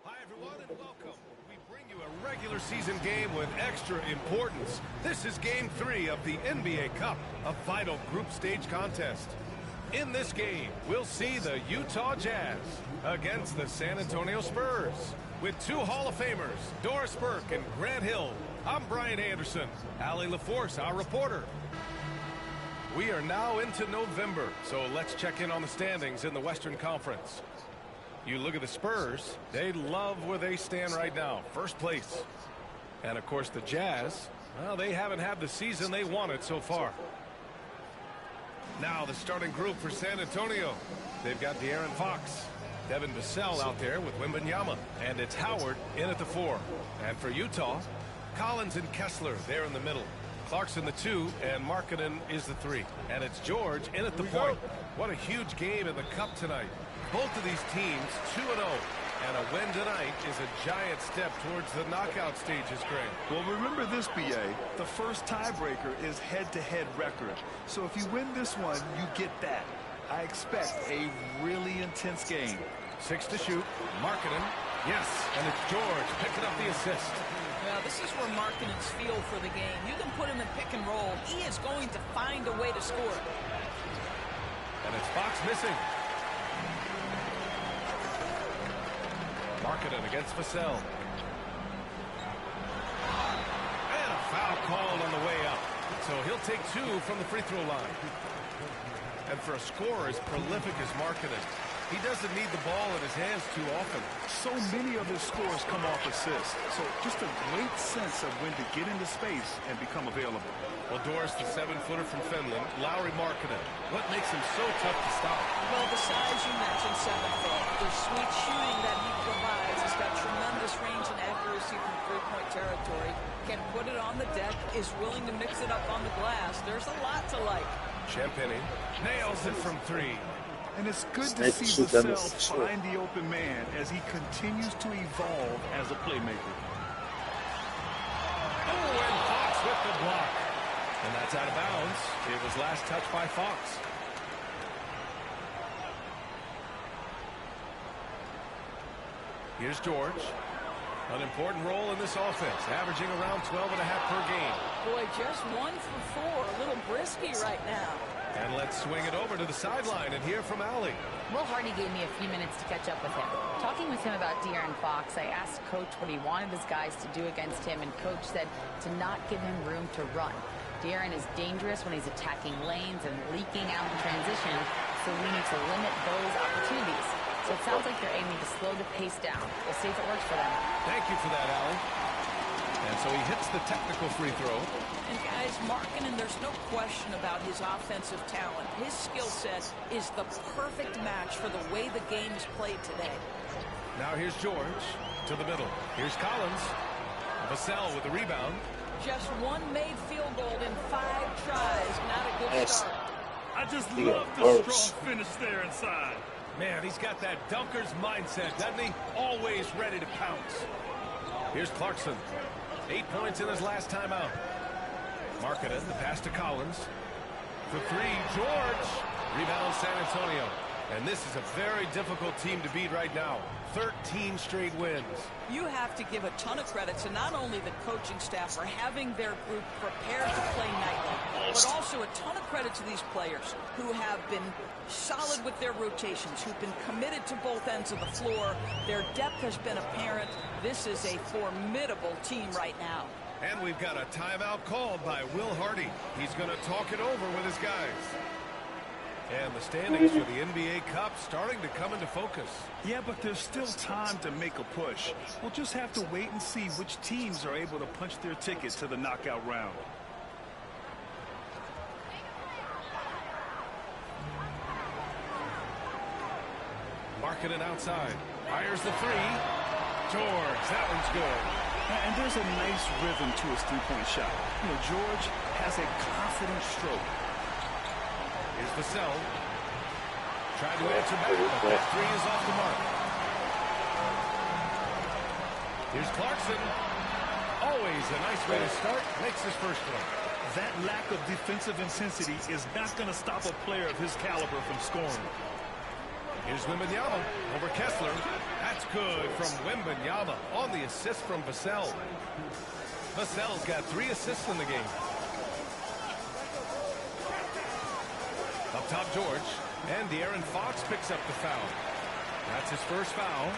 Hi, everyone, and welcome. We bring you a regular season game with extra importance. This is Game 3 of the NBA Cup, a vital group stage contest. In this game, we'll see the Utah Jazz against the San Antonio Spurs. With two Hall of Famers, Doris Burke and Grant Hill, I'm Brian Anderson. Allie LaForce, our reporter. We are now into November, so let's check in on the standings in the Western Conference. You look at the Spurs, they love where they stand right now, first place. And of course the Jazz, well, they haven't had the season they wanted so far. Now the starting group for San Antonio. They've got De'Aaron Fox, Devin Vassell out there with Wembanyama, and it's Howard in at the 4. And for Utah, Collins and Kessler there in the middle. Clarkson the 2, and Markkanen is the 3. And it's George in at the point. What a huge game in the Cup tonight. Both of these teams 2-0, and a win tonight is a giant step towards the knockout stages, Greg. Well, remember this, B.A. The first tiebreaker is head-to-head record. So if you win this one, you get that. I expect a really intense game. 6 to shoot. Markkanen. Yes, and it's George picking up the assist. Yeah, this is where Markkanen's feel for the game. You can put him in pick and roll. He is going to find a way to score. And it's Fox missing. Markkanen against Vassell. And a foul called on the way up. So he'll take 2 from the free throw line. And for a scorer as prolific as Markkanen, he doesn't need the ball in his hands too often. So many of his scores come off assists. So just a great sense of when to get into space and become available. Well, Doris, the 7-footer from Finland, Lauri Markkanen. What makes him so tough to stop? Well, the size you mentioned, 7 foot. The sweet shooting that he provides. He's got tremendous range and accuracy from three-point territory. Can put it on the deck, is willing to mix it up on the glass. There's a lot to like. Champagny nails it from 3. And it's good to see Vassell find the open man as he continues to evolve as a playmaker. Oh, and Fox with the block. And that's out of bounds. It was last touched by Fox. Here's George. An important role in this offense, averaging around 12.5 per game. Boy, just 1 for 4. A little brisky right now. And let's swing it over to the sideline and hear from Allie. Will Hardy gave me a few minutes to catch up with him. Talking with him about De'Aaron Fox, I asked Coach what he wanted his guys to do against him, and Coach said to not give him room to run. De'Aaron is dangerous when he's attacking lanes and leaking out in transition, so we need to limit those opportunities. So it sounds like they're aiming to slow the pace down. We'll see if it works for them. Thank you for that, Allie. And so he hits the technical free throw. And guys, Markkanen, there's no question about his offensive talent. His skill set is the perfect match for the way the game is played today. Now here's George to the middle. Here's Collins. Vassell with the rebound. Just 1 made field goal in 5 tries. Not a good start. I just love the strong finish there inside. Man, he's got that dunker's mindset, doesn't he? Always ready to pounce. Here's Clarkson. 8 points in his last time out. Markkanen, the pass to Collins. For 3, George. Rebound San Antonio. And this is a very difficult team to beat right now. 13 straight wins. You have to give a ton of credit to not only the coaching staff for having their group prepared to play nightly, but also a ton of credit to these players who have been solid with their rotations, who've been committed to both ends of the floor. Their depth has been apparent. This is a formidable team right now. And we've got a timeout called by Will Hardy. He's going to talk it over with his guys. And the standings for the NBA Cup starting to come into focus. Yeah, but there's still time to make a push. We'll just have to wait and see which teams are able to punch their ticket to the knockout round. Markkanen outside. Fires the 3. George, that one's good. And there's a nice rhythm to his three-point shot. You know, George has a confident stroke. Here's Vassell. Trying to answer back, but that 3 is off the mark. Here's Clarkson. Always a nice way to start. Makes his first one. That lack of defensive intensity is not going to stop a player of his caliber from scoring. Here's Wembanyama over Kessler. That's good from Wembanyama on the assist from Vassell. Vassell's got 3 assists in the game. Up top, George. And De'Aaron Fox picks up the foul. That's his first foul.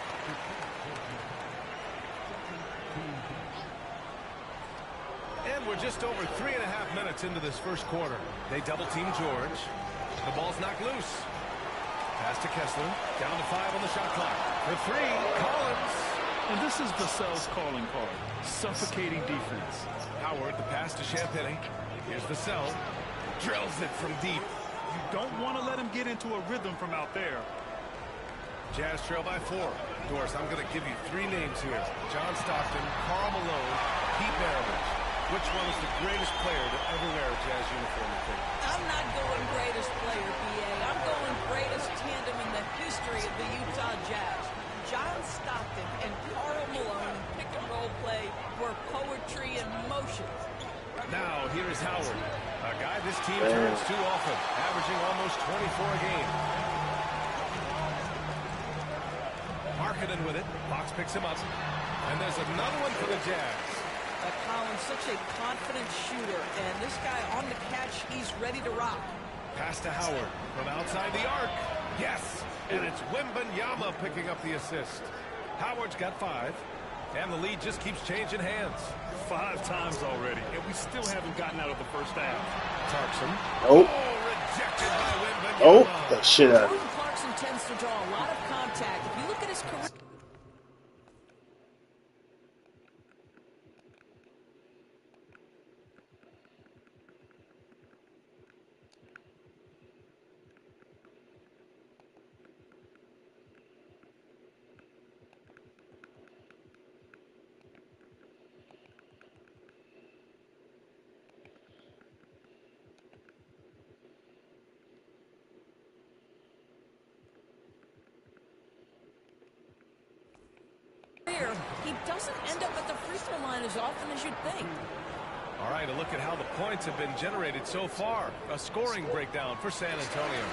And we're just over 3.5 minutes into this first quarter. They double-team George. The ball's knocked loose. Pass to Kessler. Down to 5 on the shot clock. For 3, Collins. And this is Vassell's calling card. Suffocating defense. Howard, the pass to Champagny. Here's Vassell. Drills it from deep. You don't want to let him get into a rhythm from out there. Jazz trail by 4. Doris, I'm going to give you 3 names here. John Stockton, Karl Malone, Pete Maravich. Which one is the greatest player to ever wear a Jazz uniform, you think? I'm not going greatest player, B.A. I'm going greatest tandem in the history of the Utah Jazz. John Stockton and Karl Malone in pick-and-roll play were poetry in motion. Now, here is Howard, a guy this team turns to often, averaging almost 24 a game. Marketing with it. Fox picks him up. And there's another one for the Jazz. Collins, such a confident shooter, and this guy on the catch, he's ready to rock. Pass to Howard from outside the arc. Yes, and it's Wembanyama picking up the assist. Howard's got 5, and the lead just keeps changing hands. 5 times already, and we still haven't gotten out of the first half. Clarkson. Nope. Oh, rejected by Wembanyama. Oh, that shit out. Jordan Clarkson tends to draw a lot of contact. If you look at his career... he doesn't end up at the free throw line as often as you'd think. All right, a look at how the points have been generated so far. A scoring breakdown for San Antonio.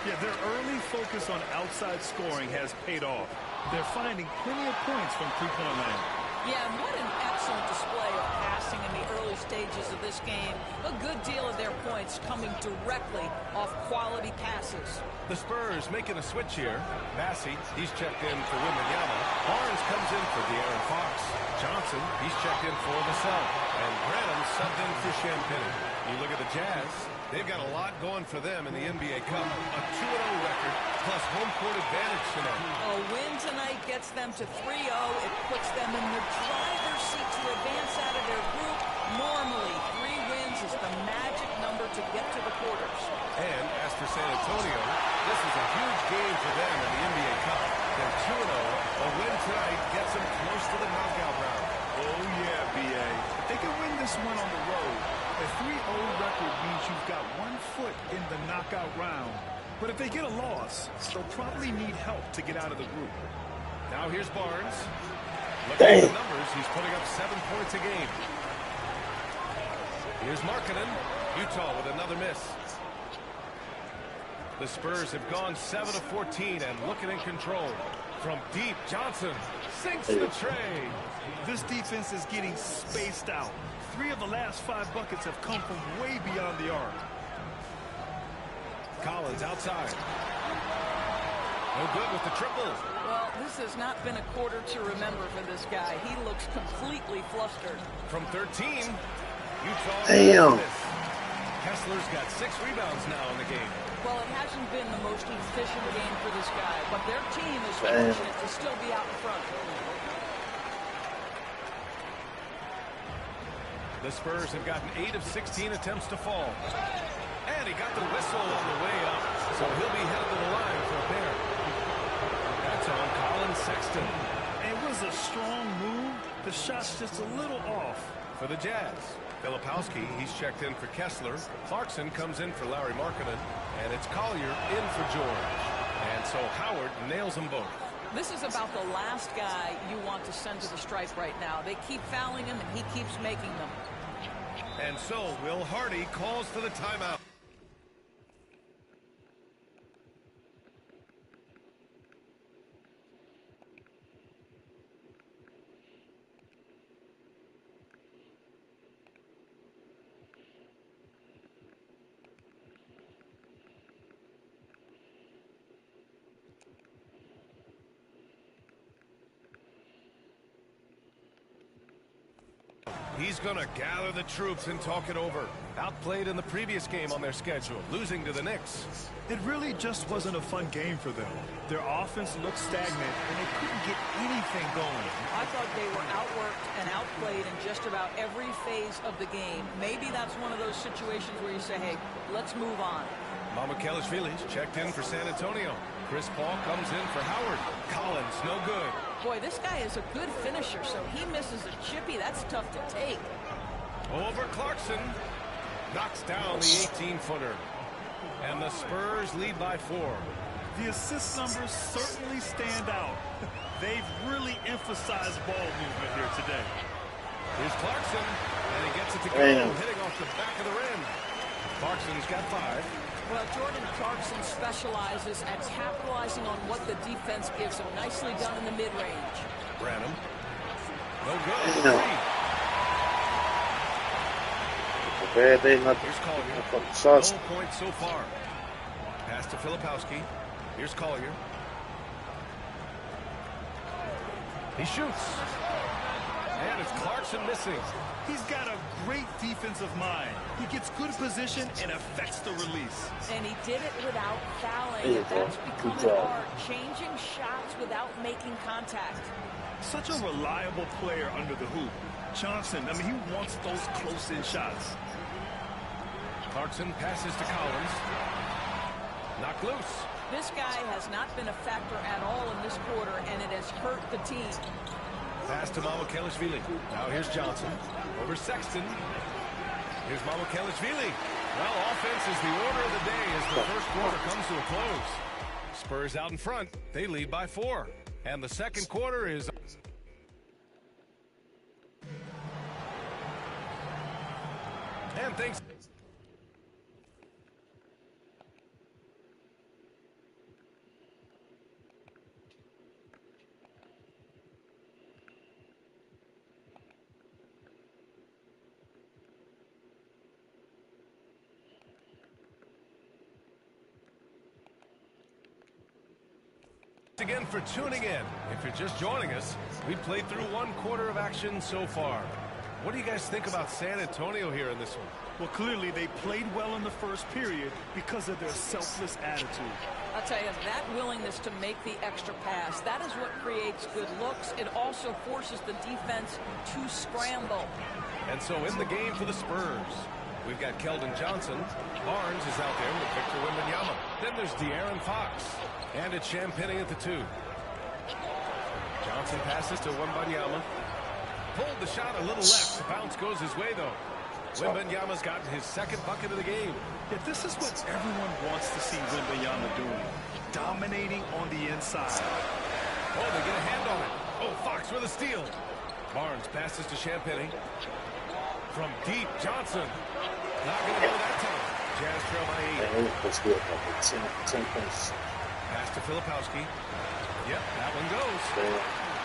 Yeah, their early focus on outside scoring has paid off. They're finding plenty of points from three-point land. Yeah, and what an excellent display of passing in the early stages of this game. A good deal of their points coming directly off quality passes. The Spurs making a switch here. Massey, he's checked in for Wembanyama. Barnes comes in for De'Aaron Fox. Johnson, he's checked in for Vassell. And Branham subbed in for Champagny. You look at the Jazz, they've got a lot going for them in the NBA Cup. A 2-0 record plus home court advantage tonight. A win tonight gets them to 3-0. It puts them in the driver's seat to advance out of their group. Normally, 3 wins is the magic number to get to the quarters. And as for San Antonio, this is a huge game for them in the NBA Cup. They're 2-0. A win tonight gets them close to the knockout round. Oh, yeah, B.A. If they can win this one on the road, a 3-0 record means you've got 1 foot in the knockout round. But if they get a loss, they'll probably need help to get out of the group. Now here's Barnes. Looking at the numbers, he's putting up 7 points a game. Here's Markkanen. Utah with another miss. The Spurs have gone 7 of 14 and looking in control. From deep, Johnson sinks the tray. This defense is getting spaced out. 3 of the last 5 buckets have come from way beyond the arc. Collins outside. No good with the triple. Well, this has not been a quarter to remember for this guy. He looks completely flustered. From 13, Utah. Damn. Kessler's got 6 rebounds now in the game. Well, it hasn't been the most efficient game for this guy, but their team is fortunate to still be out in front. The Spurs have gotten 8 of 16 attempts to fall. And he got the whistle on the way up, so he'll be headed to the line for a pair. That's on Colin Sexton. It was a strong move. The shot's just a little off. For the Jazz, Filipowski, he's checked in for Kessler. Clarkson comes in for Larry Markkanen. And it's Collier in for George. And so Howard nails them both. This is about the last guy you want to send to the stripe right now. They keep fouling him, and he keeps making them. And so Will Hardy calls for the timeout. He's going to gather the troops and talk it over. Outplayed in the previous game on their schedule, losing to the Knicks. It really just wasn't a fun game for them. Their offense looked stagnant, and they couldn't get anything going. I thought they were outworked and outplayed in just about every phase of the game. Maybe that's one of those situations where you say, hey, let's move on. Mamukelashvili's checked in for San Antonio. Chris Paul comes in for Howard. Collins, no good. Boy, this guy is a good finisher, so he misses a chippy. That's tough to take. Over Clarkson. Knocks down the 18-footer. And the Spurs lead by 4. The assist numbers certainly stand out. They've really emphasized ball movement here today. Here's Clarkson, and he gets it to go, hitting off the back of the rim. Clarkson's got 5. Well, Jordan Clarkson specializes at capitalizing on what the defense gives him. Nicely done in the mid-range. Branham. No good. No. Here's Collier. No points so far. Pass to Filipowski. Here's Collier. He shoots. And it's Clarkson missing. He's got a great defensive mind. He gets good position and affects the release. And he did it without fouling. That's becoming hard. Changing shots without making contact. Such a reliable player under the hoop. Johnson, I mean, he wants those close-in shots. Clarkson passes to Collins. Knocked loose. This guy has not been a factor at all in this quarter, and it has hurt the team. Pass to Mamukelashvili. Now here's Johnson. Over Sexton. Here's Mamukelashvili. Well, offense is the order of the day as the first quarter comes to a close. Spurs out in front. They lead by 4. And the second quarter is... And thanks... again for tuning in. If you're just joining us, we played through 1 quarter of action so far. What do you guys think about San Antonio here in this one? Well, clearly they played well in the first period because of their selfless attitude. I'll tell you, that willingness to make the extra pass, that is what creates good looks. It also forces the defense to scramble. And so in the game for the Spurs, we've got Keldon Johnson. Barnes is out there with Victor Wembanyama. Then there's De'Aaron Fox. And it's Champagnie at the 2. Johnson passes to Wembanyama. Pulled the shot a little left. The bounce goes his way, though. Wembanyama's gotten his second bucket of the game. Yeah, this is what everyone wants to see Wembanyama doing. Dominating on the inside. Oh, they get a hand on it. Oh, Fox with a steal. Barnes passes to Champagnie. From deep, Johnson. Not going to go that time. Jazz trail by 8. 10 points. Pass to Filipowski. Yep, that one goes.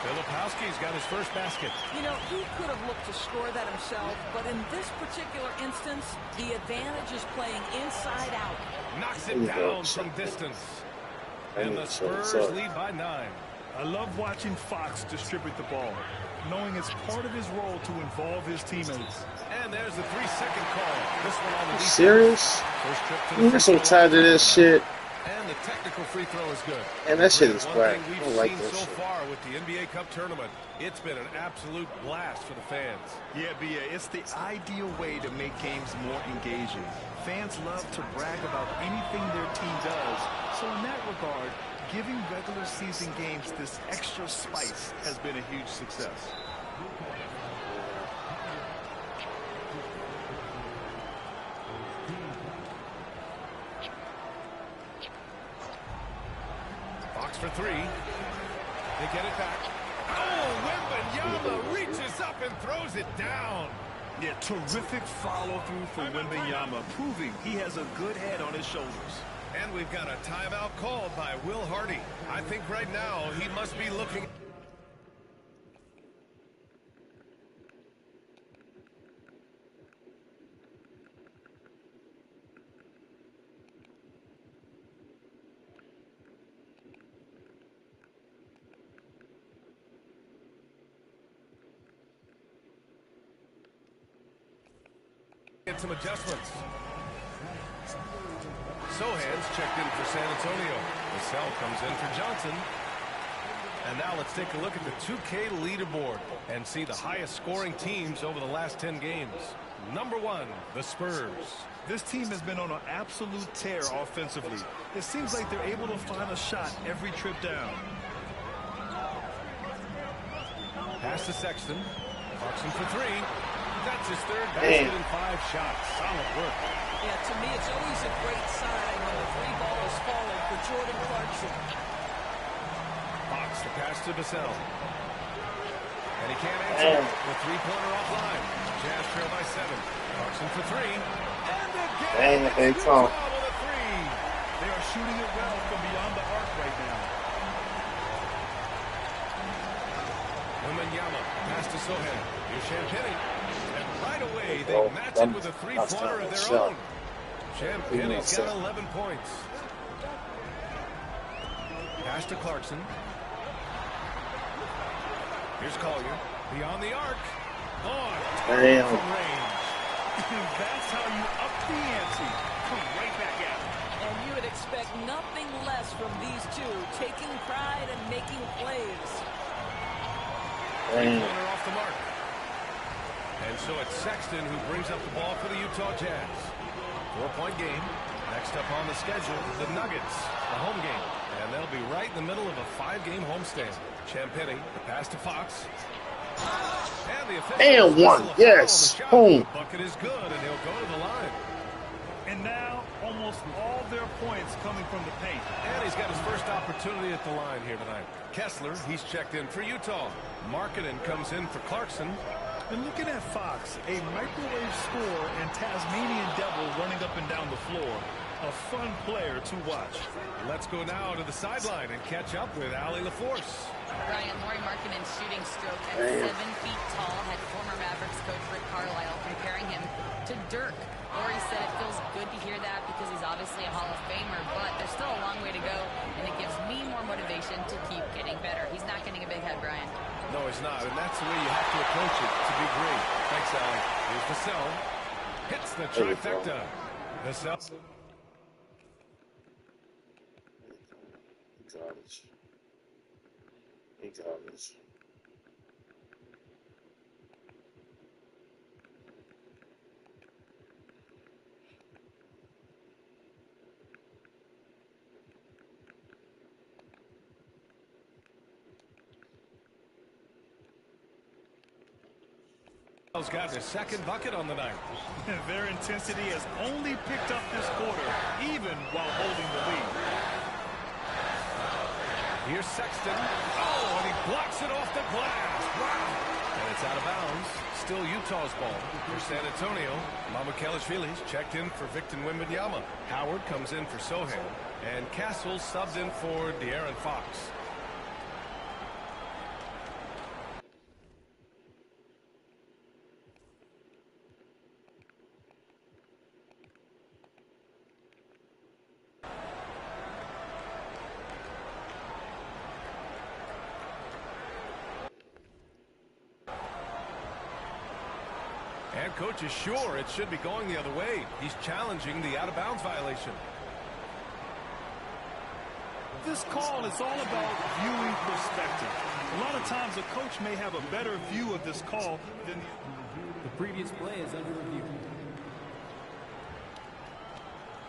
Filipowski's got his first basket. You know, he could have looked to score that himself, but in this particular instance, the advantage is playing inside out. Knocks it down from distance. And the Spurs lead by 9. I love watching Fox distribute the ball, knowing it's part of his role to involve his teammates. And there's the 3-second call. This one on the defense. Serious? First trip to the I'm so tired of this shit. And the technical free throw is good. And that shit is whack. We've I don't like seen this so shit. far with the NBA Cup tournament, it's been an absolute blast for the fans. Yeah, B.A., it's the ideal way to make games more engaging. Fans love to brag about anything their team does. So in that regard, giving regular season games this extra spice has been a huge success. For 3. They get it back. Oh, Wembanyama reaches up and throws it down. Yeah, terrific follow-through for Wembanyama, proving he has a good head on his shoulders. And we've got a timeout called by Will Hardy. I think right now he must be looking... Get some adjustments. Sohan's checked in for San Antonio. Vassell comes in for Johnson. And now let's take a look at the 2K leaderboard and see the highest scoring teams over the last 10 games. Number 1, the Spurs. This team has been on an absolute tear offensively. It seems like they're able to find a shot every trip down. Pass to Sexton. Clarkson for 3. That's his third basket in 5 shots. Solid work. Yeah, to me, it's always a great sign when the 3 ball is falling for Jordan Clarkson. Fox, the pass to Vassell. And he can't answer. The 3-pointer offline. Jazz trail by 7. Clarkson for 3. And again, it's with a 3. They are shooting it well from beyond the arc right now. Wembanyama, pass to Sohan. Here's Champagny. And right away, they match it with a 3-pointer of their own. Champagny's got 11 points. Pass to Clarkson. Here's Collier. Beyond the arc. On. Damn. From range. That's how you up the ante. Come right back at it. And you would expect nothing less from these two, taking pride and making plays. 3-pointer off the mark. And so it's Sexton who brings up the ball for the Utah Jazz. 4-point game. Next up on the schedule, the Nuggets, a home game. And they'll be right in the middle of a 5-game homestand. Champagny, the pass to Fox. And the And one, yes. Boom. The bucket is good, and he'll go to the line. And now, almost all their points coming from the paint. And he's got his first opportunity at the line here tonight. Kessler, he's checked in for Utah. Markkanen comes in for Clarkson. And looking at Fox, a microwave score and Tasmanian devil running up and down the floor. A fun player to watch. Let's go now to the sideline and catch up with Allie LaForce. Ryan, Lauri Markkanen's shooting stroke at 7 feet tall had former Mavericks coach Rick Carlisle comparing him to Dirk. Lauri said it feels good to hear that because he's obviously a Hall of Famer, but there's still a long way to go, and it gives me more motivation to keep getting better. He's not getting a big head, Brian. No, he's not, and that's the way you have to approach it to be great. Thanks, Allie. Here's Vassell. Hits the trifecta. Vassell. Garbage. Got his second bucket on the night. Their intensity has only picked up this quarter, even while holding the lead. Here's Sexton. Oh, and he blocks it off the glass. Wow. And it's out of bounds. Still Utah's ball. For San Antonio, Mamukelashvili's checked in for Victor Wembanyama. Howard comes in for Sohan. And Castle subbed in for De'Aaron Fox. And coach is sure it should be going the other way. He's challenging the out-of-bounds violation. This call is all about viewing perspective. A lot of times a coach may have a better view of this call than the previous play is under review.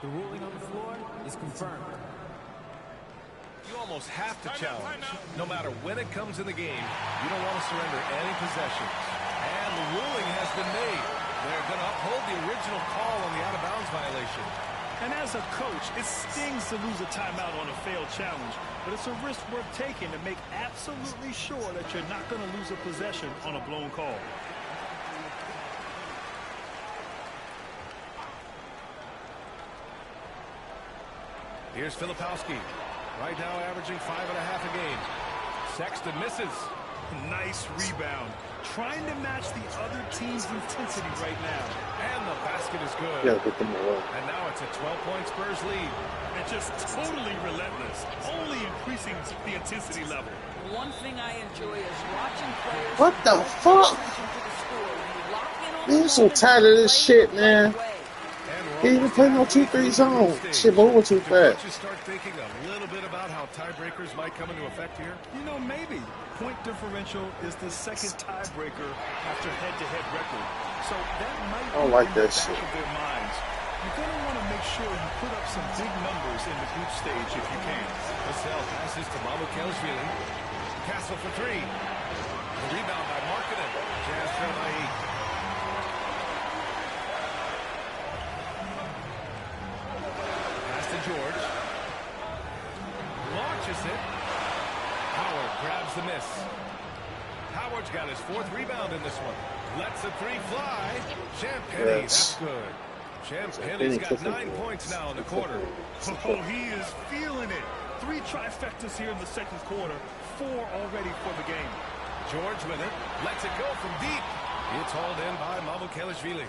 The ruling on the floor is confirmed. You almost have to challenge. No matter when it comes in the game, you don't want to surrender any possessions. And the ruling has been made. They're going to uphold the original call on the out-of-bounds violation. And as a coach, it stings to lose a timeout on a failed challenge, but it's a risk worth taking to make absolutely sure that you're not going to lose a possession on a blown call. Here's Filipowski. Right now averaging 5.5 a game. Sexton misses. Nice rebound. Trying to match the other team's intensity right now. And the basket is good. Yeah, get them away. And now it's a 12-point Spurs lead. And just totally relentless. Only increasing the intensity level. One thing I enjoy is watching players. What the fuck? To the score. You lock in on Man, I'm so tired of this shit, man. Can't even play no 2-3 zone. Shit moving too fast. Just start thinking a little bit about how tiebreakers might come into effect here. You know, maybe. Point differential is the second tiebreaker after head-to-head record. So that might be in the back of their minds. You're going to want to make sure you put up some big numbers in the group stage if you can. Vassell passes to Nba2k25. Castle for three. The rebound by Markkanen. Jazz trail by 8. George launches it. Howard grabs the miss. Howard's got his 4th rebound in this one. Lets the three fly. Champagny, that's good. Champagny's got 9 points now in the quarter. Oh, he is feeling it. 3 trifectas here in the second quarter. 4 already for the game. George with it. Lets it go from deep. It's hauled in by Nba2k25.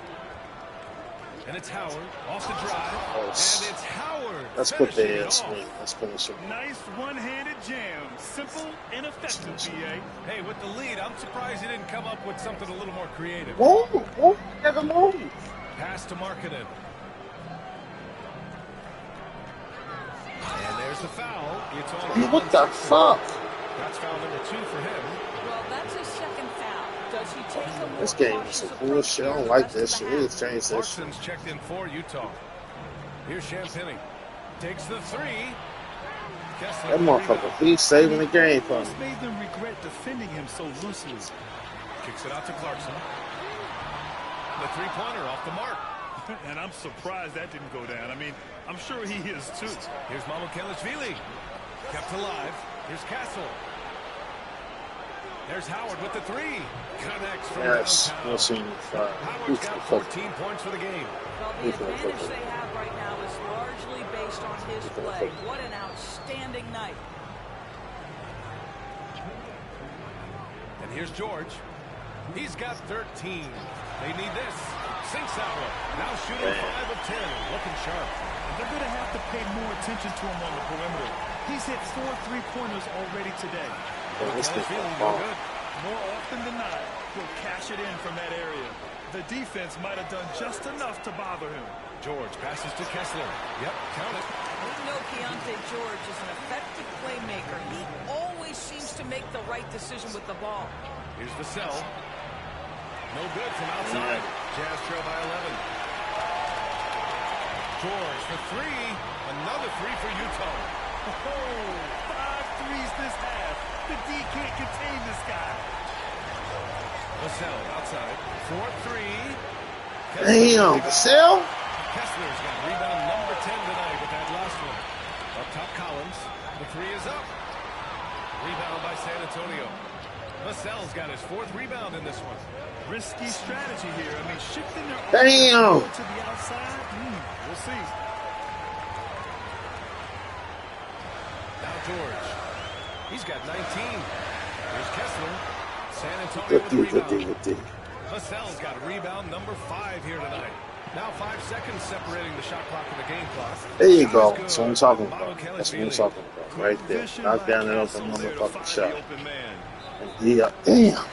And it's Howard off the drive. And it's Howard. Let's put the swing. Let's finish it. Nice one-handed jam. Simple and effective, BA. Hey, with the lead, I'm surprised he didn't come up with something a little more creative. Whoa, never move. Pass to Markkanen. And there's the foul. It's on. What the fuck? That's foul number 2 for him. Well, that's his second foul. Does he take a more This game is some bullshit. I don't like this shit. It's changed this. Clarkson's checked in for Utah. Here's Champagny. Takes the 3. That motherfucker, he's saving the game for me. This made them regret defending him so loosely. Kicks it out to Clarkson. The 3-pointer off the mark. And I'm surprised that didn't go down. I mean, I'm sure he is too. Here's Nba2k25. Kept alive. Here's Castle. There's Howard with the 3. Connects from downtown. Howard's got 14 points for the game. Well, the advantage they have right now is largely based on his play. What an outstanding night. And here's George. He's got 13. They need this. Sinks that one. Now shooting 5 of 10. Looking sharp. They're going to have to pay more attention to him on the perimeter. He's hit 4 3-pointers already today. More often than not, he'll cash it in from that area. The defense might have done just enough to bother him. George passes to Kessler. Yep, count it. We know Keontae George is an effective playmaker. He always seems to make the right decision with the ball. Here's Vassell. No good from outside. Jazz trail by 11. George for 3. Another 3 for Utah. Oh, 5 threes this half. The D can't contain this guy. Vassell outside. 4-3. Damn, Vassell. Kessler's got rebound number 10 tonight with that last one. Up top, Collins. The 3 is up. Rebound by San Antonio. Vassell's got his 4th rebound in this one. Risky strategy here. I mean, shifting their Damn. to the outside. We'll see. Now George. He's got 19. Here's Kessler. San Antonio with rebound. Vassell's got rebound number 5 here tonight. Now 5 seconds separating the shot clock and the game clock. There you go. That's what I'm talking about. That's what I'm talking about. Right there. Knock down that open motherfucking shot. Yeah, damn.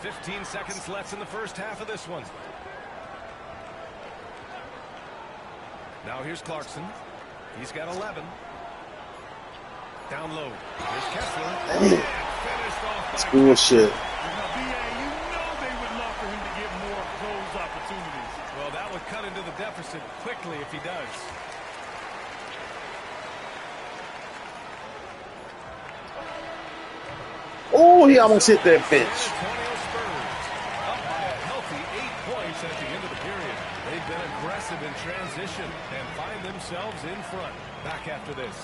$15 seconds left in the first half of this one. Now here's Clarkson. He's got 11. Down low. Here's Kessler. Finished off. It's bullshit. Now, BA, you know they would love for him to get more of those opportunities. Well, that would cut into the deficit quickly if he does. Oh, he almost hit that bitch. Antonio Spurs up by a healthy 8 points at the end of the period. They've been aggressive in transition and find themselves in front. Back after this.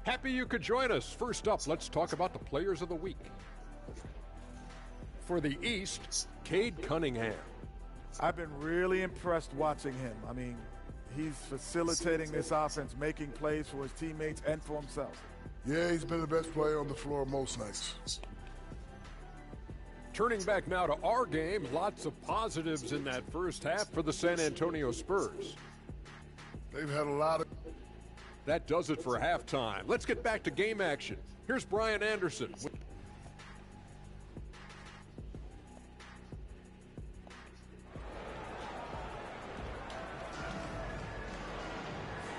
Happy you could join us. First up, let's talk about the players of the week. For the East, Cade Cunningham. I've been really impressed watching him. I mean, he's facilitating this offense, making plays for his teammates and for himself. Yeah, he's been the best player on the floor most nights. Turning back now to our game, lots of positives in that first half for the San Antonio Spurs. They've had a lot of... That does it for halftime. Let's get back to game action. Here's Brian Anderson.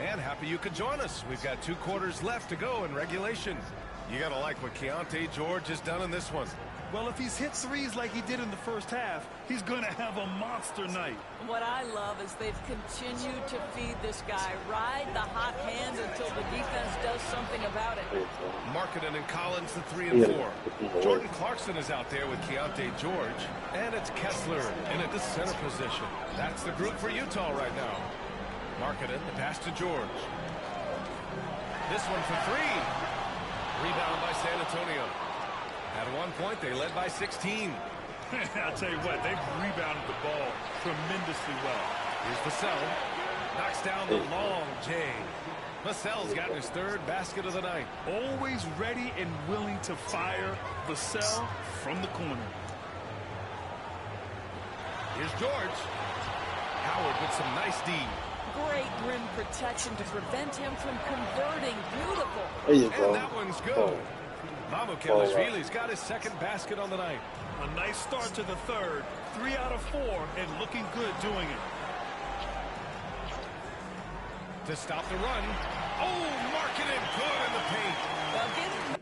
And happy you could join us. We've got 2 quarters left to go in regulation. You got to like what Keontae George has done in this one. Well, if he's hit threes like he did in the first half, he's going to have a monster night. What I love is they've continued to feed this guy, ride the hot hand until the defense does something about it. Markkanen and Collins, the 3 and 4. Jordan Clarkson is out there with Keontae George. And it's Kessler in at the center position. That's the group for Utah right now. Markkanen, the pass to George. This one for 3. Rebound by San Antonio. At one point, they led by 16. I'll tell you what, they've rebounded the ball tremendously well. Here's Vassell. Knocks down the long J. Vassell's gotten his 3rd basket of the night. Always ready and willing to fire. Vassell from the corner. Here's George. Howard with some nice D. Great rim protection to prevent him from converting. Beautiful. There you go. And that one's good. Nba2k25's got his 2nd basket on the night. A nice start to the 3rd. 3 out of 4 and looking good doing it. To stop the run. Oh, Markkanen good in the paint. Well, give him.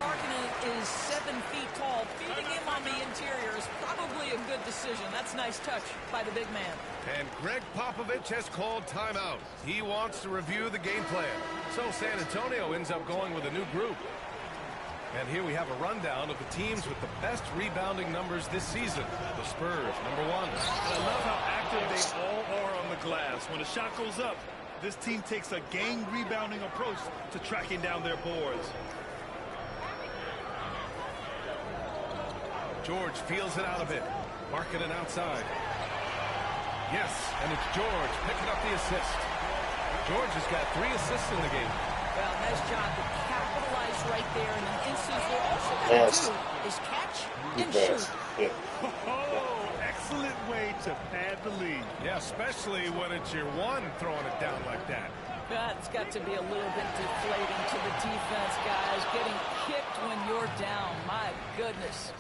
Markkanen is 7 feet tall. Feeding him on the interior is probably a good decision. That's a nice touch by the big man. And Greg Popovich has called timeout. He wants to review the game plan. So San Antonio ends up going with a new group. And here we have a rundown of the teams with the best rebounding numbers this season. The Spurs, number 1. I love how active they all are on the glass. When a shot goes up, this team takes a game rebounding approach to tracking down their boards. George feels it out a bit. Markkanen outside. Yes, and it's George picking up the assist. George has got 3 assists in the game. Well, nice job to capitalize right there in an instance where all she got to do is catch and shoot. Oh, excellent way to pad the lead. Yeah, especially when it's your 1 throwing it down like that. That's got to be a little bit deflating to the defense, guys. Getting kicked when you're down. My goodness.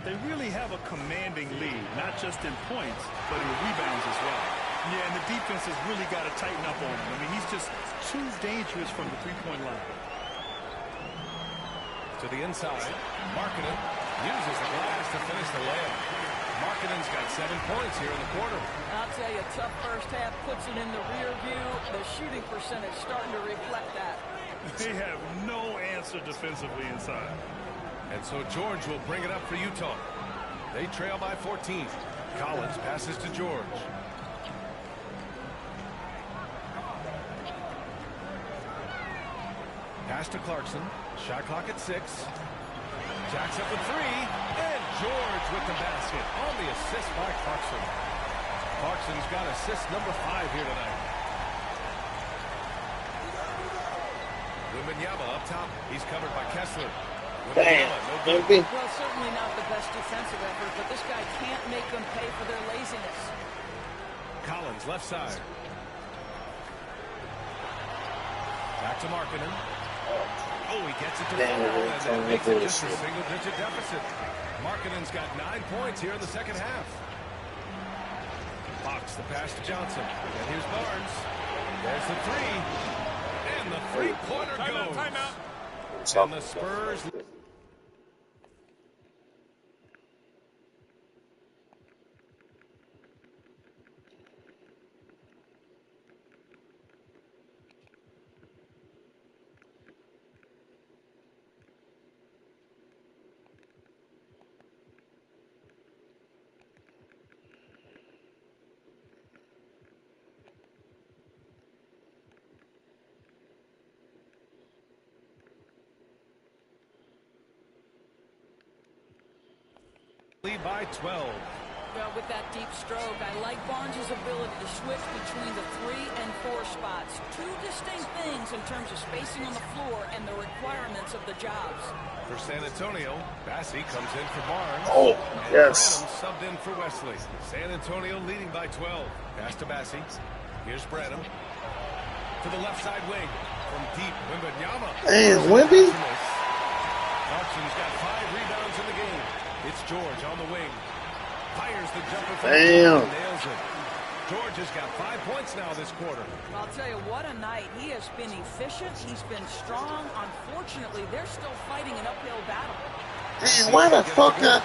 They really have a commanding lead, not just in points, but in rebounds as well. Yeah, and the defense has really got to tighten up on him. I mean, he's just too dangerous from the three-point line. To the inside. Markkanen uses the glass to finish the layup. Markkanen's got 7 points here in the quarter. I'll tell you, tough first half puts it in the rear view. The shooting percentage starting to reflect that. They have no answer defensively inside. And so George will bring it up for Utah. They trail by 14. Collins passes to George. Pass to Clarkson. Shot clock at 6. Jacks up with 3. And George with the basket on the assist by Clarkson. Clarkson's got assist number 5 here tonight. Wembanyama up top. He's covered by Kessler. Damn. Well, certainly not the best defensive effort, but this guy can't make them pay for their laziness. Collins left side. Back to Markkanen. Oh, he gets it to Paul, and it makes it just a single-digit deficit. Markkanen's got 9 points here in the second half. Fox the pass to Johnson. And here's Barnes. There's the three. And the three-pointer goes. Timeout. And the Spurs... lead by 12. Well, with that deep stroke, I like Barnes' ability to switch between the 3 and 4 spots. Two distinct things in terms of spacing on the floor and the requirements of the jobs. For San Antonio, Bassi comes in for Barnes. Oh, yes. Branham subbed in for Wesley. San Antonio leading by 12. Pass to Bassi. Here's Branham. To the left side wing. From deep, Wembanyama. And Wemby? Clarkson's got 5 rebounds in the game. It's George on the wing. Fires the jumper from Damn. nails it. George has got 5 points now this quarter. I'll tell you, what a night. He has been efficient. He's been strong. Unfortunately, they're still fighting an uphill battle. Man, why the fuck man,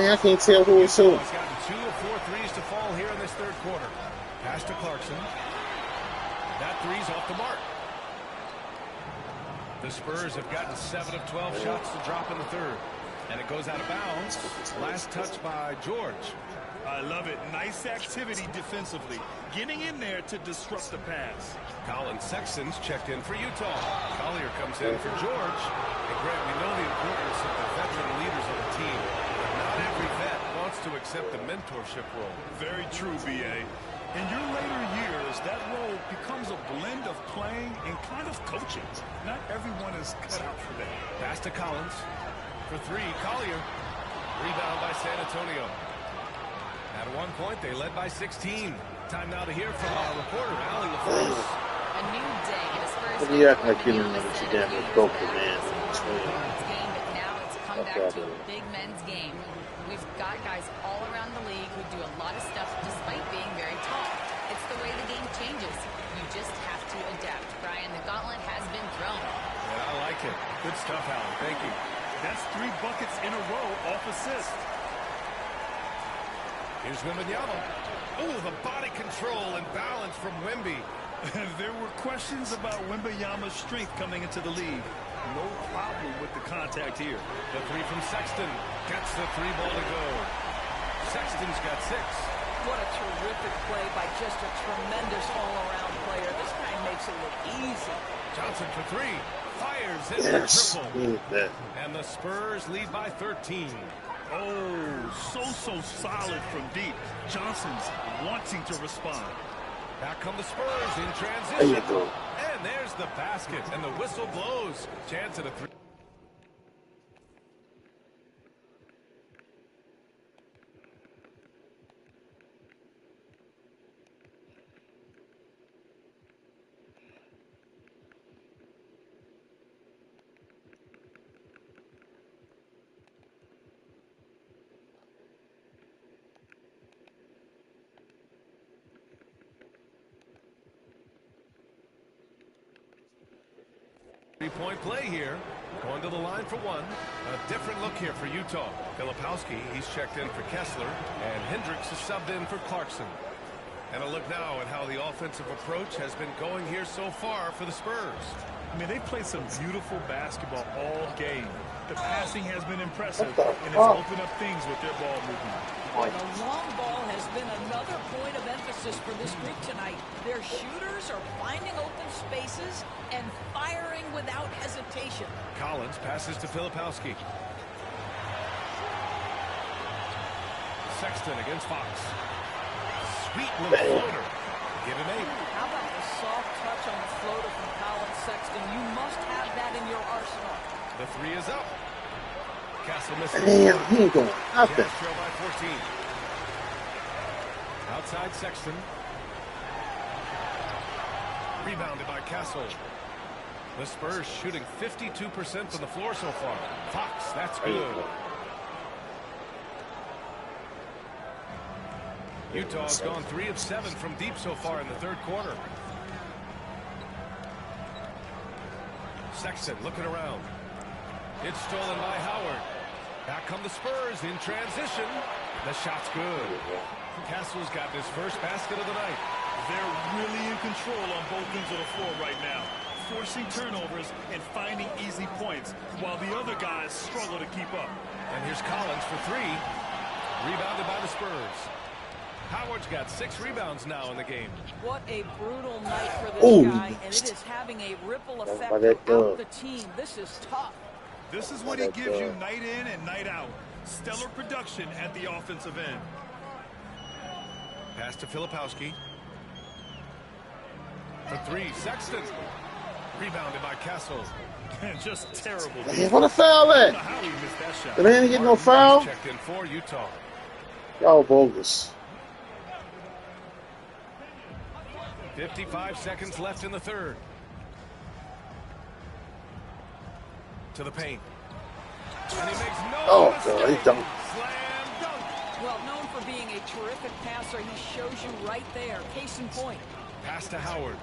I can't tell who it's who. He's gotten 2 of 4 threes to fall here in this third quarter. Pass to Clarkson. That three's off the mark. The Spurs have gotten 7 of 12 shots to drop in the third. And it goes out of bounds. Last touch by George. I love it. Nice activity defensively. Getting in there to disrupt the pass. Colin Sexton's checked in for Utah. Collier comes in for George. And Grant, we know the importance of the veteran leaders on the team. But not every vet wants to accept the mentorship role. Very true, B.A. In your later years, that role becomes a blend of playing and kind of coaching. Not everyone is cut out for that. Pass to Collins. For 3, Collier. Rebound by San Antonio. At one point, they led by 16. Time now to hear from our reporter, Allie LaForce. A new day in a Spurs What do you act like you didn't know what you damn near broke the man? game, but now it's come back to a big men's game. We've got guys all around the league who do a lot of stuff despite being very tall. It's the way the game changes. You just have to adapt. Brian, the gauntlet has been thrown. Yeah, I like it. Good stuff, Allie. Thank you. That's 3 buckets in a row off assist. Here's Wembanyama. Oh, the body control and balance from Wemby. There were questions about Wembanyama's strength coming into the league. No problem with the contact here. The 3 from Sexton. Gets the 3 ball to go. Sexton's got 6. What a terrific play by just a tremendous all-around player. This guy makes it look easy. Johnson for 3. Fires in the triple. And the Spurs lead by 13. Oh, so solid from deep. Johnson's wanting to respond. Back come the Spurs in transition. And there's the basket. And the whistle blows. Chance at a 3. 3-point play here. Going to the line for 1. A different look here for Utah. Filipowski, he's checked in for Kessler. And Hendricks is subbed in for Clarkson. And a look now at how the offensive approach has been going here so far for the Spurs. I mean, they played some beautiful basketball all game. The passing has been impressive, and it's opened up things with their ball movement. The long ball has been another point of emphasis for this group tonight. Their shooters are finding open spaces and firing without hesitation. Collins passes to Filipowski. Sexton against Fox. Sweet little floater. Give him 8. How about the soft touch on the floater from Colin Sexton? You must have that in your arsenal. The 3 is up. Castle misses. Damn, he ain't going nothing. Trail by 14. Outside Sexton. Rebounded by Castle. The Spurs shooting 52% from the floor so far. Fox, that's good. Utah's gone 3 of 7 from deep so far in the third quarter. Sexton looking around. It's stolen by Howard. Back come the Spurs in transition. The shot's good. Castle's got his first basket of the night. They're really in control on both ends of the floor right now, forcing turnovers and finding easy points, while the other guys struggle to keep up. And here's Collins for three. Rebounded by the Spurs. Howard's got 6 rebounds now in the game. What a brutal night for this guy, and it is having a ripple effect throughout the team. This is tough. This is what he gives you night in and night out. Stellar production at the offensive end. Pass to Filipowski. For 3, Sexton. Rebounded by Castle. Just terrible. Hey, what a foul at? The man didn't get no foul. Checked in for Utah. Y'all bogus. 55 seconds left in the third. To the paint. And he makes no mistake. He dunked. Slam dunk. Well, known for being a terrific passer, he shows you right there. Case in point. Pass to Howard.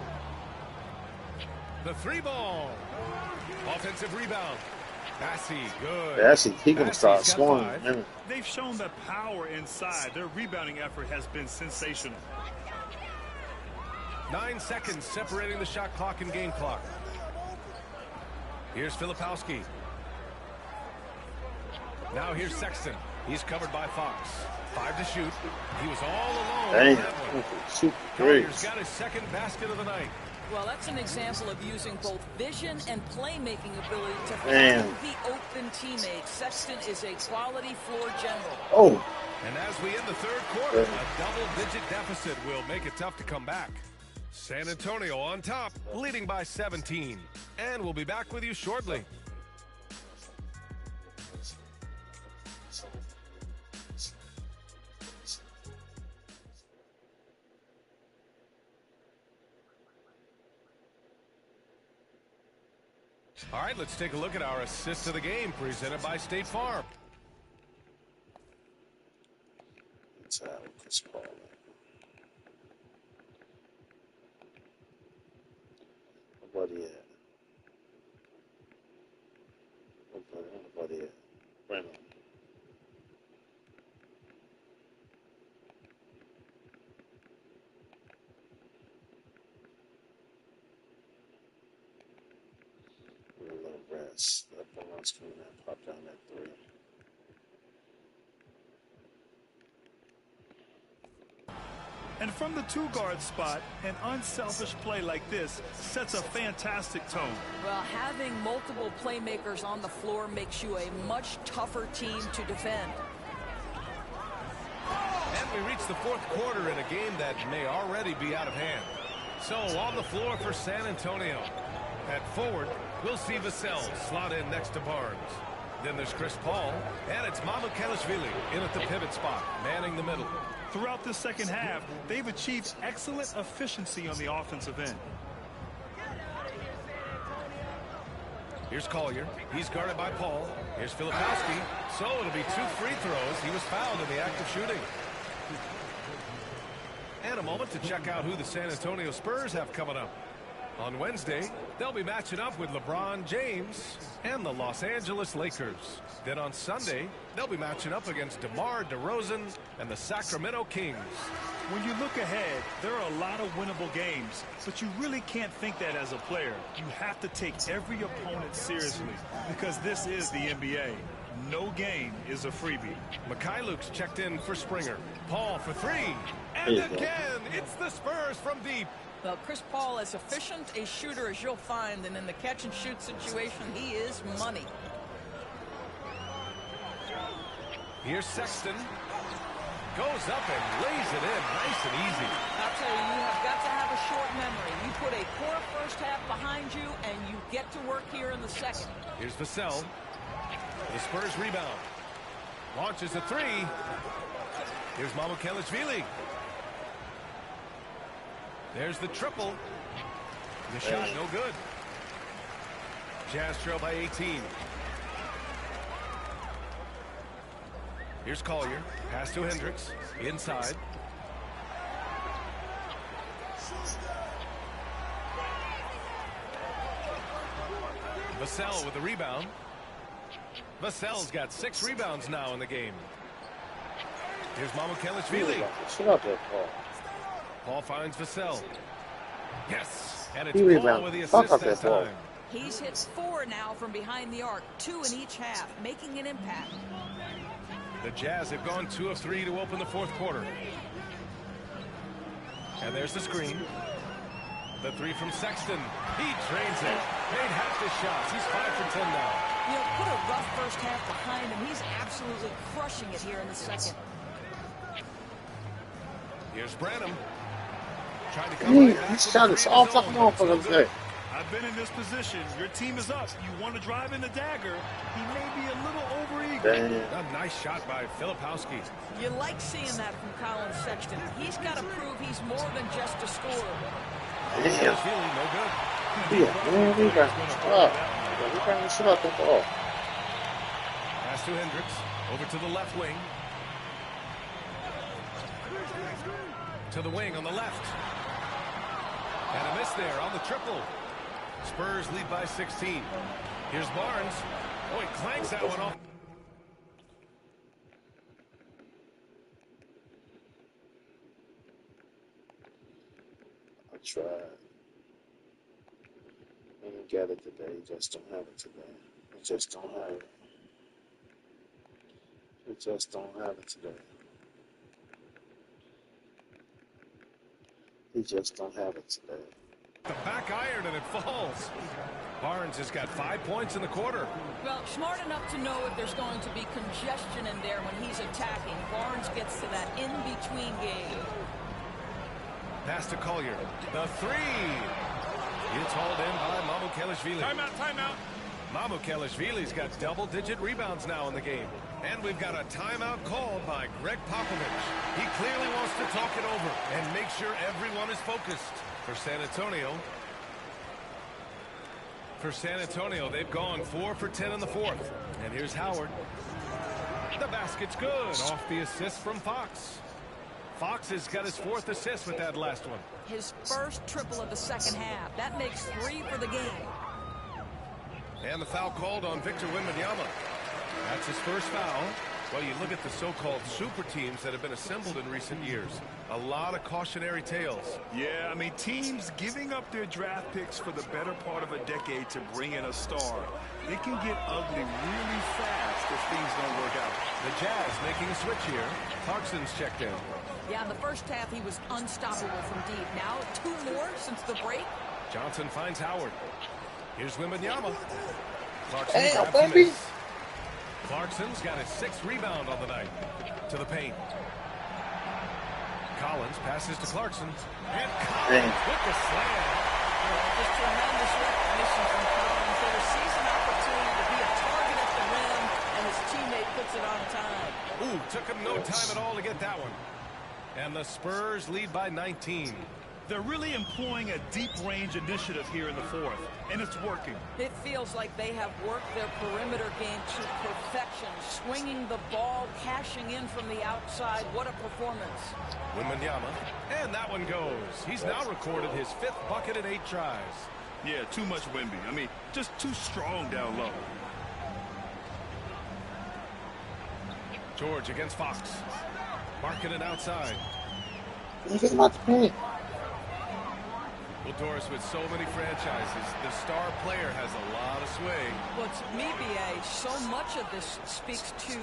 The 3 ball. Offensive rebound. Bassey, good. Bassey, he gonna start scoring. They've shown the power inside. Their rebounding effort has been sensational. 9 seconds separating the shot clock and game clock. Here's Filipowski. Now here's Sexton. He's covered by Fox. 5 to shoot. He was all alone. Damn. Super great. Collier's got his second basket of the night. Well, that's an example of using both vision and playmaking ability to find the open teammates. Sexton is a quality floor general. Oh. And as we end the third quarter, a double-digit deficit will make it tough to come back. San Antonio on top, leading by 17. And we'll be back with you shortly. All right, let's take a look at our assist of the game presented by State Farm. Let's have Chris Paul. Nobody at? Nobody at? Brandon. That ball on screen and pop down that 3. And from the 2-guard spot, an unselfish play like this sets a fantastic tone. Well, having multiple playmakers on the floor makes you a much tougher team to defend. And we reach the fourth quarter in a game that may already be out of hand. So on the floor for San Antonio. At forward, we'll see Vassell slot in next to Barnes. Then there's Chris Paul, and it's Mamukelashvili in at the pivot spot, manning the middle. Throughout the second half, they've achieved excellent efficiency on the offensive end. Here's Collier. He's guarded by Paul. Here's Filipowski. So it'll be 2 free throws. He was fouled in the act of shooting. And a moment to check out who the San Antonio Spurs have coming up. On Wednesday, they'll be matching up with LeBron James and the Los Angeles Lakers. Then on Sunday, they'll be matching up against DeMar DeRozan and the Sacramento Kings. When you look ahead, there are a lot of winnable games, but you really can't think that as a player. You have to take every opponent seriously because this is the NBA. No game is a freebie. Mikhailuk's checked in for Springer. Paul for 3. And again, it's the Spurs from deep. Well, Chris Paul, as efficient a shooter as you'll find, and in the catch-and-shoot situation, he is money. Here's Sexton. Goes up and lays it in nice and easy. I'll tell you, you have got to have a short memory. You put a poor first half behind you, and you get to work here in the second. Here's Vassell. The Spurs rebound. Launches a 3. Here's Mamukelashvili. There's the triple. The shot no good. Jazz trail by 18. Here's Collier. Pass to Hendricks. Inside. Vassell with the rebound. Vassell's got 6 rebounds now in the game. Here's Mamukelashvili. Shut up there, Paul. Paul finds Vassell. Yes, and it's Paul with the assist that time. He's hit 4 now from behind the arc, 2 in each half, making an impact. The Jazz have gone 2 of 3 to open the 4th quarter. And there's the screen. The 3 from Sexton. He drains it. Made half his shots. He's 5 for 10 now. You know, put a rough first half behind him. He's absolutely crushing it here in the second. Here's Branham. Trying to come right back. He shot us all fucking off of him. I've been in this position. Your team is up. You want to drive in the dagger. He may be a little overeager. A nice shot by Filipowski. You like seeing that from Colin Sexton. He's got to prove he's more than just a scorer. Damn. No good. Yeah, man, we got to shut up the ball. Pass to Hendricks. Over to the left wing. To the wing on the left. And a miss there on the triple. Spurs lead by 16. Here's Barnes. Oh, he clanks that one off. I tried. I didn't get it today. You just don't have it today. You just don't have it. You just don't have it today. You just don't have it today. The back iron and it falls. Barnes has got 5 points in the quarter. Well, smart enough to know if there's going to be congestion in there when he's attacking. Barnes gets to that in-between game. Pass to Collier. The 3. It's hauled in by Mamukelashvili. Timeout. Mamukelashvili's got double-digit rebounds now in the game. And we've got a timeout called by Greg Popovich. He clearly wants to talk it over and make sure everyone is focused. For San Antonio, they've gone 4 for 10 in the 4th. And here's Howard. The basket's good off the assist from Fox. Fox has got his 4th assist with that last one. His first triple of the second half. That makes 3 for the game. And the foul called on Victor Wembanyama. That's his first foul. Well, you look at the so-called super teams that have been assembled in recent years. A lot of cautionary tales. Yeah, I mean, teams giving up their draft picks for the better part of a decade to bring in a star. It can get ugly really fast if things don't work out. The Jazz making a switch here. Clarkson's checked in. Yeah, in the first half, he was unstoppable from deep. Now, 2 more since the break. Johnson finds Howard. Here's Wembanyama. Clarkson Damn, grabs baby. miss. Clarkson's got his 6th rebound on the night. To the paint. Collins passes to Clarkson. And Collins with the slam. Just tremendous recognition from Collins. There sees an opportunity to be a target at the rim, and his teammate puts it on time. Ooh, took him no time at all to get that one. And the Spurs lead by 19. They're really employing a deep-range initiative here in the 4th, and it's working. It feels like they have worked their perimeter game to perfection, swinging the ball, cashing in from the outside. What a performance. Wembanyama, and that one goes. He's now recorded his 5th bucket in 8 tries. Yeah, too much Wemby. I mean, just too strong down low. George against Fox. Marking it outside. Look at him out the paint. Well, Doris, with so many franchises, the star player has a lot of sway. Well, to me, B.A., so much of this speaks to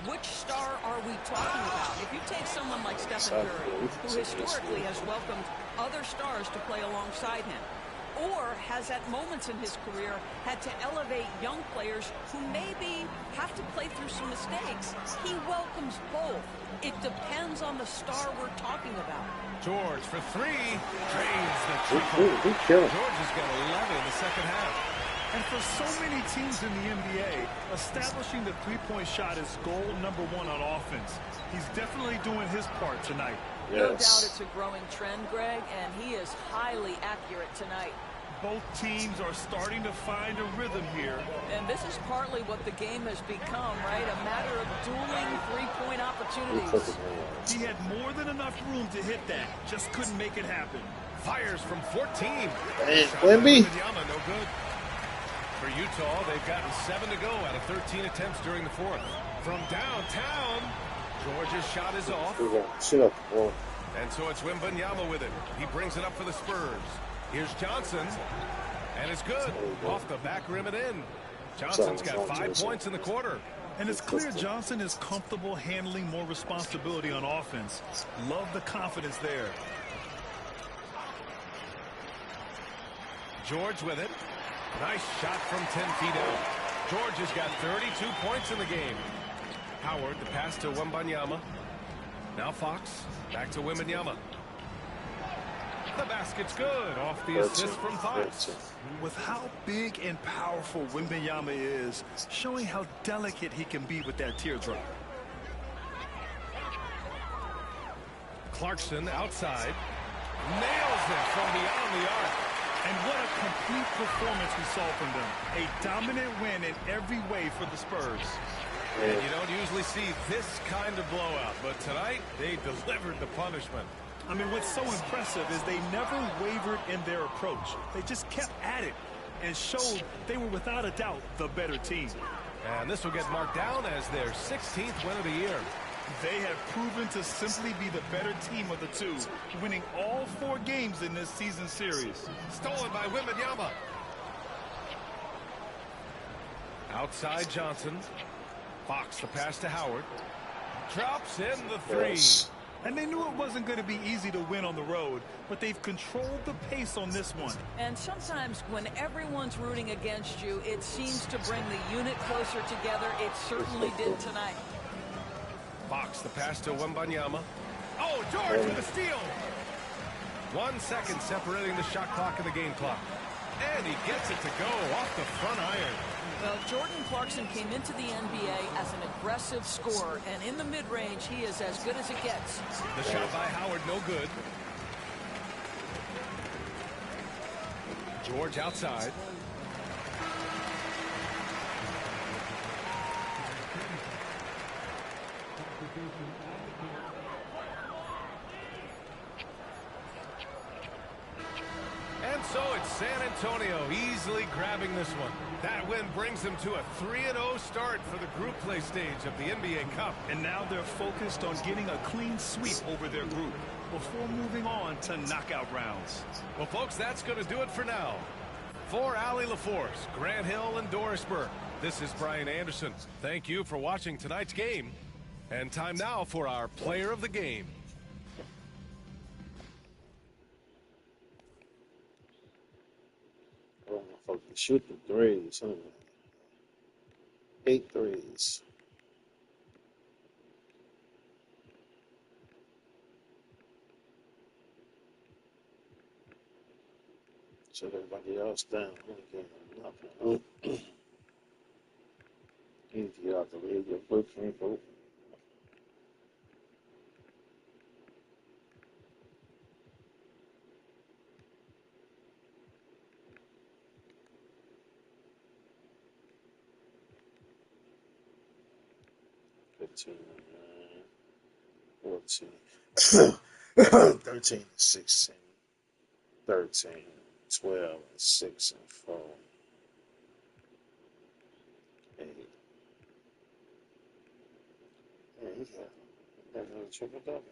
which star are we talking about. If you take someone like Stephen Curry, who historically has welcomed other stars to play alongside him, or has at moments in his career had to elevate young players who maybe have to play through some mistakes, he welcomes both. It depends on the star we're talking about. George for 3, drains the triple. George has got 11 in the second half. And for so many teams in the NBA, establishing the three-point shot is goal number 1 on offense. He's definitely doing his part tonight. Yes. No doubt it's a growing trend, Greg, and he is highly accurate tonight. Both teams are starting to find a rhythm here. And this is partly what the game has become, right? A matter of dueling three-point opportunities. He had more than enough room to hit that, just couldn't make it happen. Fires from 14. Hey, Wemby. No good. For Utah, they've gotten 7 to go out of 13 attempts during the fourth. From downtown, Georgia's shot is off. And so it's Wembanyama with it. He brings it up for the Spurs. Here's Johnson. And it's good. Off the back rim and in. Johnson's got 5 points in the quarter. And it's clear Johnson is comfortable handling more responsibility on offense. Love the confidence there. George with it. Nice shot from 10 feet out. George has got 32 points in the game. Howard, the pass to Wembanyama. Now Fox. Back to Wembanyama. The basket's good. Off the assist from Fox. With how big and powerful Wembanyama is, showing how delicate he can be with that teardrop. Clarkson outside. Nails it from beyond the arc. And what a complete performance we saw from them. A dominant win in every way for the Spurs. And you don't usually see this kind of blowout, but tonight they delivered the punishment. I mean, what's so impressive is they never wavered in their approach. They just kept at it and showed they were without a doubt the better team. And this will get marked down as their 16th win of the year. They have proven to simply be the better team of the two, winning all 4 games in this season series. Stolen by Wembanyama. Outside Johnson. Fox the pass to Howard. Drops in the 3. And they knew it wasn't going to be easy to win on the road, but they've controlled the pace on this one. And sometimes when everyone's rooting against you, it seems to bring the unit closer together. It certainly did tonight. Fox the pass to Wembanyama. Oh, George with a steal. 1 second separating the shot clock and the game clock. And he gets it to go off the front iron. Well, Jordan Clarkson came into the NBA as an aggressive scorer, and in the mid-range, he is as good as it gets. The shot by Howard, no good. George outside. And so it's San Antonio easily grabbing this one. That win brings them to a 3-0 start for the group play stage of the NBA Cup. And now they're focused on getting a clean sweep over their group before moving on to knockout rounds. Well, folks, that's going to do it for now. For Allie LaForce, Grant Hill, and Doris Burke, this is Brian Anderson. Thank you for watching tonight's game. And time now for our player of the game. Shoot the threes. 8 threes. So everybody else down. Nothing. You need to get out the league. Your book can't vote. $15, 14, 13, 16, 13, 12, 6, and 4, 8. Yeah, he got another triple double.